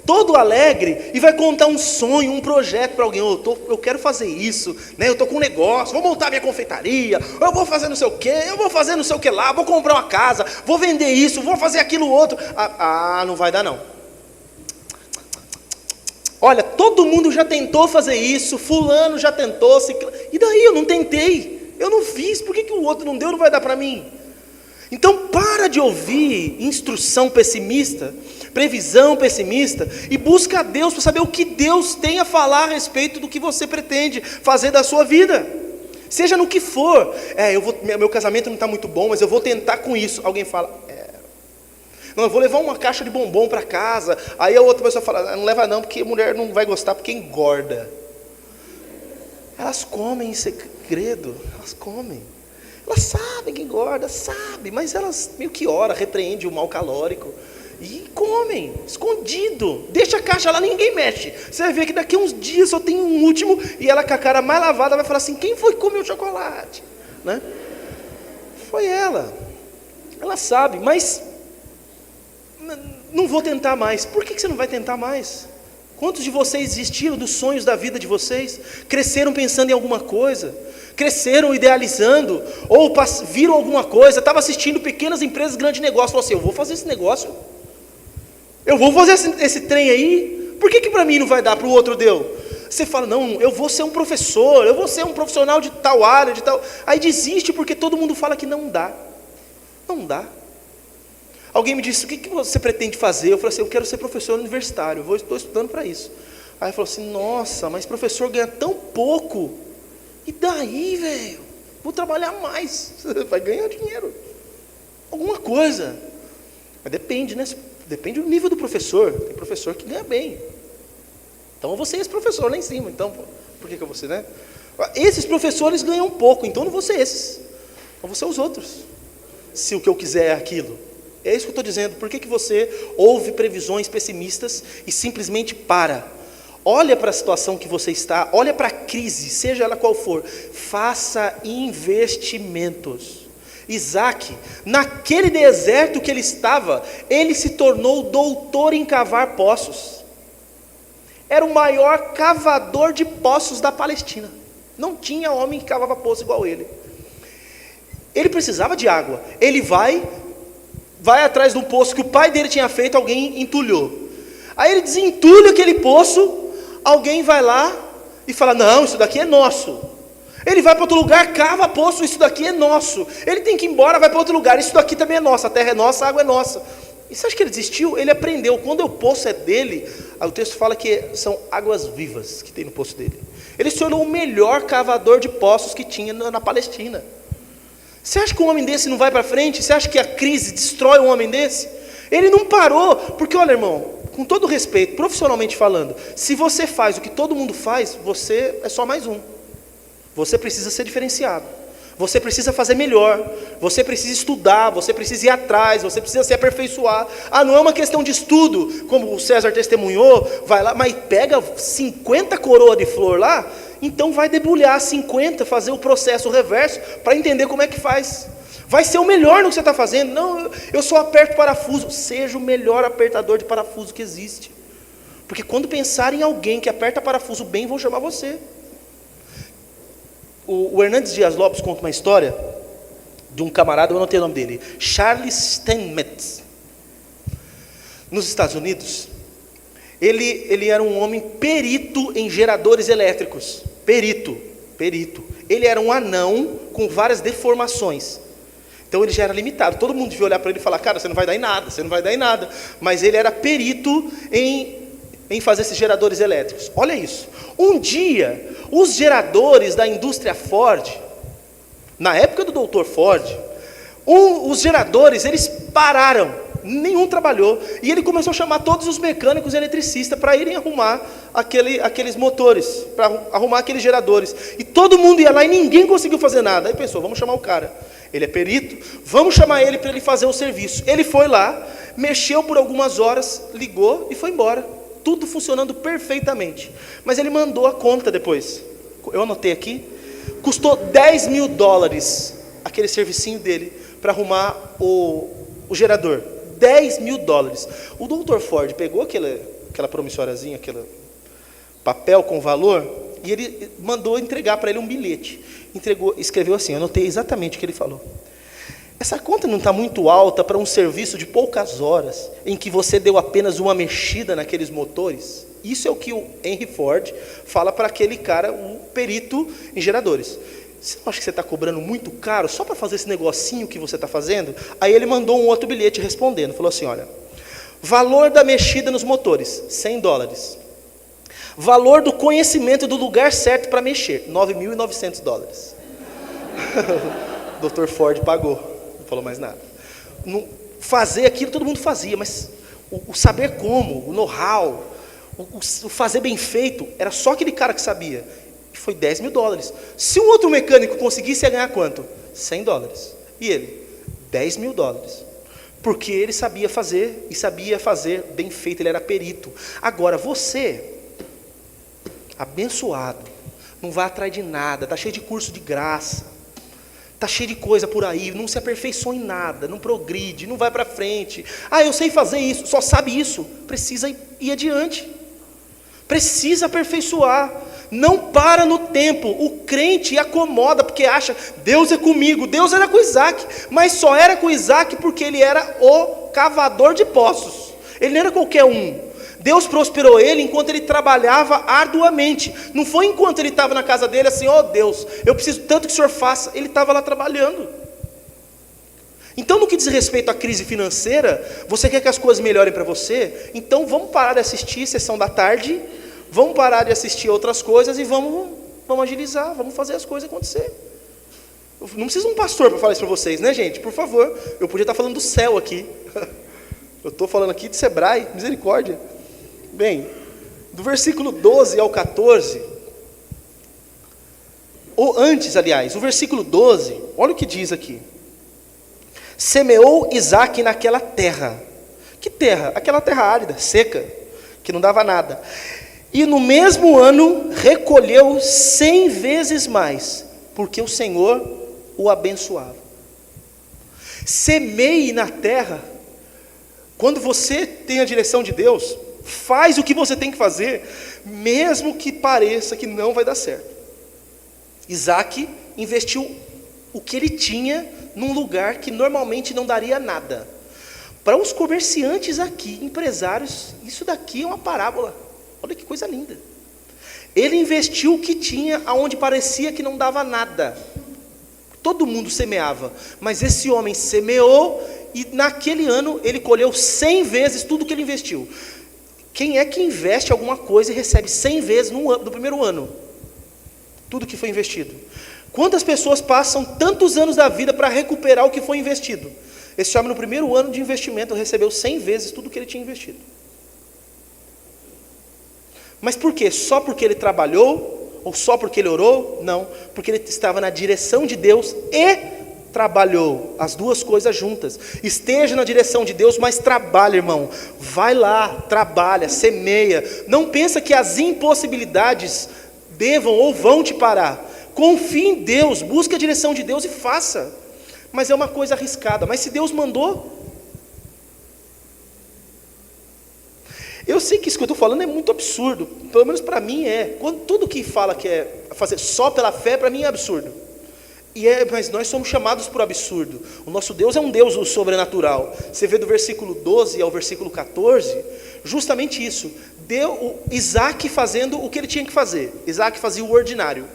todo alegre, e vai contar um sonho, um projeto para alguém. Eu quero fazer isso, né? Eu estou com um negócio, vou montar minha confeitaria, eu vou fazer não sei o quê, eu vou fazer não sei o que lá, vou comprar uma casa, vou vender isso, vou fazer aquilo outro. Não vai dar não. Olha, todo mundo já tentou fazer isso, fulano já tentou, e daí eu não tentei, eu não fiz, por que o outro não deu, não vai dar para mim? Então para de ouvir instrução pessimista, previsão pessimista, e busca a Deus para saber o que Deus tem a falar a respeito do que você pretende fazer da sua vida, seja no que for. Meu casamento não está muito bom, mas eu vou tentar com isso. Alguém fala, não, eu vou levar uma caixa de bombom para casa. Aí a outra pessoa fala, não leva não, porque a mulher não vai gostar, porque engorda. Elas comem em segredo, elas comem. Elas sabem que engorda, mas elas meio que oram, repreendem o mal calórico e comem, escondido. Deixa a caixa lá, ninguém mexe. Você vai ver que daqui a uns dias só tem um último, e ela com a cara mais lavada vai falar assim, quem foi que comeu o chocolate? Né? Foi ela. Ela sabe, mas não vou tentar mais. Por que você não vai tentar mais? Quantos de vocês desistiram dos sonhos da vida de vocês? Cresceram pensando em alguma coisa? Cresceram idealizando? Ou viram alguma coisa? Estava assistindo pequenas empresas, grandes negócios. Falou assim, eu vou fazer esse negócio. Eu vou fazer esse trem aí. Por que para mim não vai dar, para o outro deu? Você fala, não, eu vou ser um professor, eu vou ser um profissional de tal área, de tal. Aí desiste porque todo mundo fala que não dá. Não dá. Alguém me disse, o que você pretende fazer? Eu falei assim, eu quero ser professor universitário, estou estudando para isso. Aí ele falou assim, nossa, mas professor ganha tão pouco. E daí, velho? Vou trabalhar mais. Vai ganhar dinheiro. Alguma coisa. Mas depende, né? Depende do nível do professor. Tem professor que ganha bem. Então eu vou ser esse professor lá em cima. Então, por que eu vou ser, né? Esses professores ganham pouco, então eu não vou ser esses. Eu vou ser os outros. Se o que eu quiser é aquilo. É isso que eu estou dizendo. Por que você ouve previsões pessimistas e simplesmente para? Olha para a situação que você está, olha para a crise, seja ela qual for, faça investimentos. Isaac, naquele deserto que ele estava, ele se tornou doutor em cavar poços. Era o maior cavador de poços da Palestina. Não tinha homem que cavava poço igual ele. Ele precisava de água. Ele vai atrás de um poço que o pai dele tinha feito, alguém entulhou. Aí ele desentulha aquele poço, alguém vai lá e fala, não, isso daqui é nosso. Ele vai para outro lugar, cava poço, isso daqui é nosso. Ele tem que ir embora, vai para outro lugar, isso daqui também é nosso, a terra é nossa, a água é nossa. E você acha que ele desistiu? Ele aprendeu, quando o poço é dele, o texto fala que são águas vivas que tem no poço dele. Ele se tornou o melhor cavador de poços que tinha na Palestina. Você acha que um homem desse não vai para frente? Você acha que a crise destrói um homem desse? Ele não parou, porque olha, irmão, com todo respeito, profissionalmente falando, se você faz o que todo mundo faz, você é só mais um. Você precisa ser diferenciado. Você precisa fazer melhor. Você precisa estudar. Você precisa ir atrás. Você precisa se aperfeiçoar. Não é uma questão de estudo, como o César testemunhou. Vai lá, mas pega 50 coroas de flor lá. Então vai debulhar 50, fazer o processo reverso para entender como é que faz. Vai ser o melhor no que você está fazendo. Não, eu só aperto parafuso. Seja o melhor apertador de parafuso que existe. Porque quando pensar em alguém que aperta parafuso bem, vão chamar você. O Hernandes Dias Lopes conta uma história de um camarada, eu não tenho o nome dele, Charles Steinmetz. Nos Estados Unidos, ele era um homem perito em geradores elétricos. Perito. Ele era um anão com várias deformações. Então ele já era limitado. Todo mundo devia olhar para ele e falar, cara, você não vai dar em nada. Mas ele era perito em fazer esses geradores elétricos. Olha isso. Um dia, os geradores da indústria Ford, na época do Dr. Ford, os geradores, eles pararam. Nenhum trabalhou. E ele começou a chamar todos os mecânicos e eletricistas para irem arrumar aqueles motores, para arrumar aqueles geradores. E todo mundo ia lá e ninguém conseguiu fazer nada. Aí pensou, vamos chamar o cara. Ele é perito, vamos chamar ele para ele fazer o serviço. Ele foi lá, mexeu por algumas horas, ligou e foi embora. Tudo funcionando perfeitamente. Mas ele mandou a conta depois. Eu anotei aqui. Custou $10.000 aquele servicinho dele para arrumar o gerador. $10.000. O Dr. Ford pegou aquela promissorazinha, aquele papel com valor, e ele mandou entregar para ele um bilhete. Escreveu assim, eu anotei exatamente o que ele falou. Essa conta não está muito alta para um serviço de poucas horas, em que você deu apenas uma mexida naqueles motores? Isso é o que o Henry Ford fala para aquele cara, um perito em geradores. Você não acha que você está cobrando muito caro só para fazer esse negocinho que você está fazendo? Aí ele mandou um outro bilhete respondendo, falou assim, olha, valor da mexida nos motores, $100. Valor do conhecimento do lugar certo para mexer, $9.900. O Dr. Ford pagou. Não falou mais nada. Fazer aquilo todo mundo fazia, mas o saber como, o know-how, o fazer bem feito, era só aquele cara que sabia. E foi $10.000. Se um outro mecânico conseguisse, ia ganhar quanto? $100. E ele? $10.000. Porque ele sabia fazer, e sabia fazer bem feito, ele era perito. Agora, você, abençoado, não vai atrás de nada, está cheio de curso de graça, está cheio de coisa por aí, não se aperfeiçoa em nada, não progride, não vai para frente. Eu sei fazer isso, só sabe isso. Precisa ir adiante. Precisa aperfeiçoar. Não para no tempo. O crente acomoda porque acha, Deus é comigo. Deus era com Isaac, mas só era com Isaac porque ele era o cavador de poços. Ele não era qualquer um. Deus prosperou ele enquanto ele trabalhava arduamente. Não foi enquanto ele estava na casa dele assim, Deus, eu preciso tanto que o Senhor faça. Ele estava lá trabalhando. Então, no que diz respeito à crise financeira, você quer que as coisas melhorem para você? Então, vamos parar de assistir sessão da tarde, vamos parar de assistir outras coisas e vamos agilizar, vamos fazer as coisas acontecer. Não precisa um pastor para falar isso para vocês, né, gente? Por favor, eu podia estar falando do céu aqui. Eu estou falando aqui de Sebrae, misericórdia. Bem, do versículo 12 ao 14, ou antes, aliás, o versículo 12, olha o que diz aqui. Semeou Isaac naquela terra. Que terra? Aquela terra árida, seca, que não dava nada. E no mesmo ano recolheu 100 vezes mais, porque o Senhor o abençoava. Semeie na terra. Quando você tem a direção de Deus, faz o que você tem que fazer, mesmo que pareça que não vai dar certo. Isaac investiu o que ele tinha num lugar que normalmente não daria nada. Para os comerciantes aqui, empresários, isso daqui é uma parábola. Olha que coisa linda. Ele investiu o que tinha aonde parecia que não dava nada. Todo mundo semeava, mas esse homem semeou e naquele ano ele colheu 100 vezes tudo que ele investiu. Quem é que investe alguma coisa e recebe 100 vezes no primeiro ano? Tudo que foi investido. Quantas pessoas passam tantos anos da vida para recuperar o que foi investido? Esse homem no primeiro ano de investimento recebeu 100 vezes tudo que ele tinha investido. Mas por quê? Só porque ele trabalhou Ou só porque ele orou? Não, porque ele estava na direção de Deus e trabalhou, as duas coisas juntas. Esteja na direção de Deus, mas trabalha, irmão. Vai lá, trabalha, semeia. Não pensa que as impossibilidades devam ou vão te parar. Confie em Deus, busque a direção de Deus e faça. Mas é uma coisa arriscada. Mas se Deus mandou, eu sei que isso que eu estou falando é muito absurdo. Pelo menos para mim é. Tudo que fala que é fazer só pela fé, para mim é absurdo. Mas nós somos chamados por absurdo. O nosso Deus é um Deus sobrenatural. Você vê do versículo 12 ao versículo 14, justamente isso. Isaac fazendo o que ele tinha que fazer. Isaac fazia o ordinário.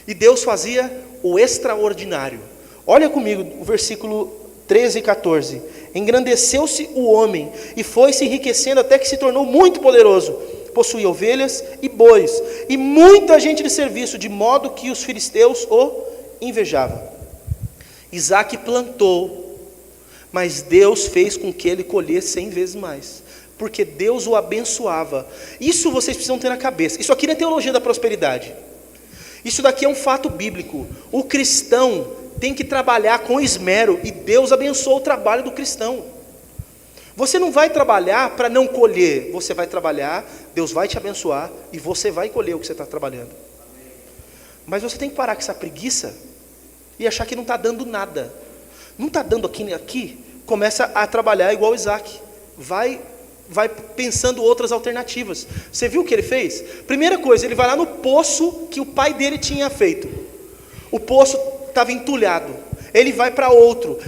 E Deus fazia o extraordinário. Olha comigo o versículo 13 e 14. Engrandeceu-se o homem e foi se enriquecendo até que se tornou muito poderoso. Possuía ovelhas e bois e muita gente de serviço, de modo que os filisteus o invejava. Isaac plantou, mas Deus fez com que ele colhesse 100 vezes mais, porque Deus o abençoava. Isso vocês precisam ter na cabeça. Isso aqui não é teologia da prosperidade. Isso daqui é um fato bíblico. O cristão tem que trabalhar com esmero, e Deus abençoa o trabalho do cristão. Você não vai trabalhar para não colher, você vai trabalhar, Deus vai te abençoar, e você vai colher o que você está trabalhando. Mas você tem que parar com essa preguiça e achar que não está dando nada. Não está dando aqui, começa a trabalhar igual Isaac. Vai pensando outras alternativas. Você viu o que ele fez? Primeira coisa, ele vai lá no poço que o pai dele tinha feito. O poço estava entulhado. Ele vai para outro.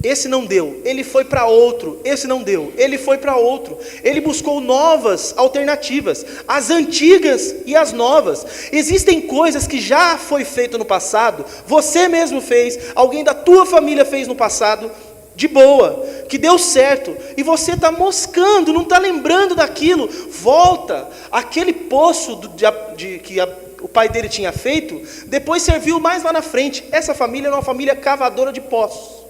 Esse não deu. Ele foi para outro. Esse não deu. Ele foi para outro. Ele buscou novas alternativas, as antigas e as novas. Existem coisas que já foi feito no passado, você mesmo fez, alguém da tua família fez no passado, de boa, que deu certo, e você está moscando, não está lembrando daquilo. Volta. Aquele poço que o pai dele tinha feito, depois serviu mais lá na frente. Essa família era uma família cavadora de poços.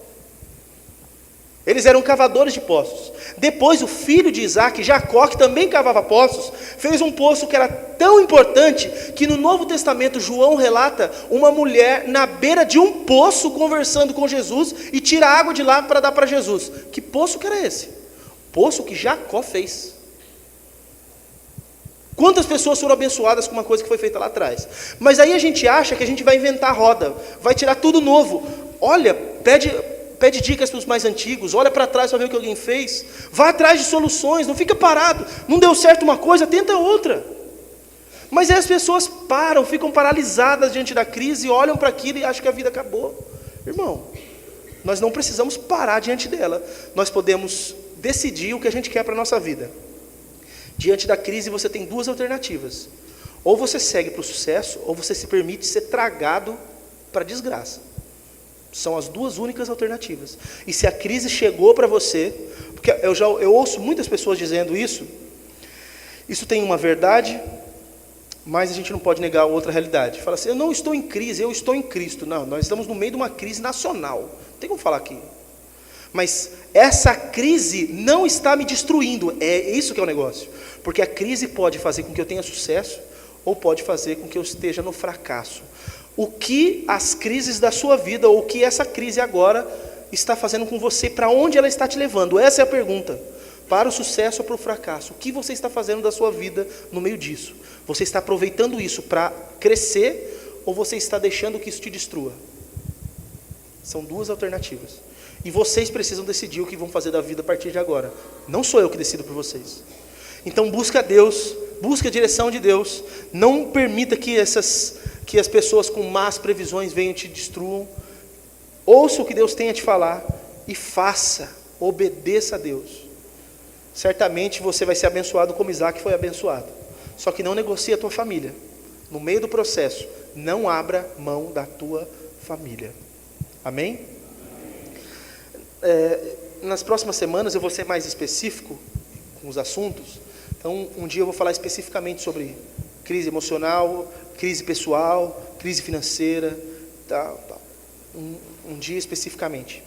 Eles eram cavadores de poços. Depois o filho de Isaac, Jacó, que também cavava poços, fez um poço que era tão importante, que no Novo Testamento João relata uma mulher na beira de um poço conversando com Jesus, e tira água de lá para dar para Jesus. Que poço que era esse? Poço que Jacó fez. Quantas pessoas foram abençoadas com uma coisa que foi feita lá atrás? Mas aí a gente acha que a gente vai inventar a roda, vai tirar tudo novo. Olha, pede dicas para os mais antigos, olha para trás para ver o que alguém fez, vá atrás de soluções, não fica parado. Não deu certo uma coisa, tenta outra. Mas aí as pessoas param, ficam paralisadas diante da crise, olham para aquilo e acham que a vida acabou. Irmão, nós não precisamos parar diante dela, nós podemos decidir o que a gente quer para a nossa vida. Diante da crise você tem duas alternativas: ou você segue para o sucesso, ou você se permite ser tragado para a desgraça. São as duas únicas alternativas. E se a crise chegou para você, porque eu ouço muitas pessoas dizendo isso tem uma verdade, mas a gente não pode negar outra realidade. Fala assim: eu não estou em crise, eu estou em Cristo. Não, nós estamos no meio de uma crise nacional, não tem como falar aqui. Mas essa crise não está me destruindo, é isso que é o negócio. Porque a crise pode fazer com que eu tenha sucesso, ou pode fazer com que eu esteja no fracasso. O que as crises da sua vida, ou o que essa crise agora está fazendo com você, para onde ela está te levando? Essa é a pergunta. Para o sucesso ou para o fracasso? O que você está fazendo da sua vida no meio disso? Você está aproveitando isso para crescer, ou você está deixando que isso te destrua? São duas alternativas. E vocês precisam decidir o que vão fazer da vida a partir de agora. Não sou eu que decido por vocês. Então busca Deus, busca a direção de Deus. Não permita que as pessoas com más previsões venham e te destruam. Ouça o que Deus tem a te falar e faça, obedeça a Deus. Certamente você vai ser abençoado como Isaac foi abençoado. Só que não negocie a tua família. No meio do processo, não abra mão da tua família. Amém? Nas próximas semanas eu vou ser mais específico com os assuntos. Então um dia eu vou falar especificamente sobre crise emocional, crise pessoal, crise financeira, um dia especificamente,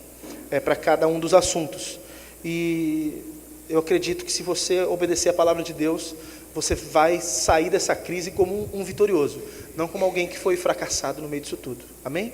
para cada um dos assuntos. E eu acredito que se você obedecer a palavra de Deus, você vai sair dessa crise como um vitorioso, não como alguém que foi fracassado no meio disso tudo. Amém?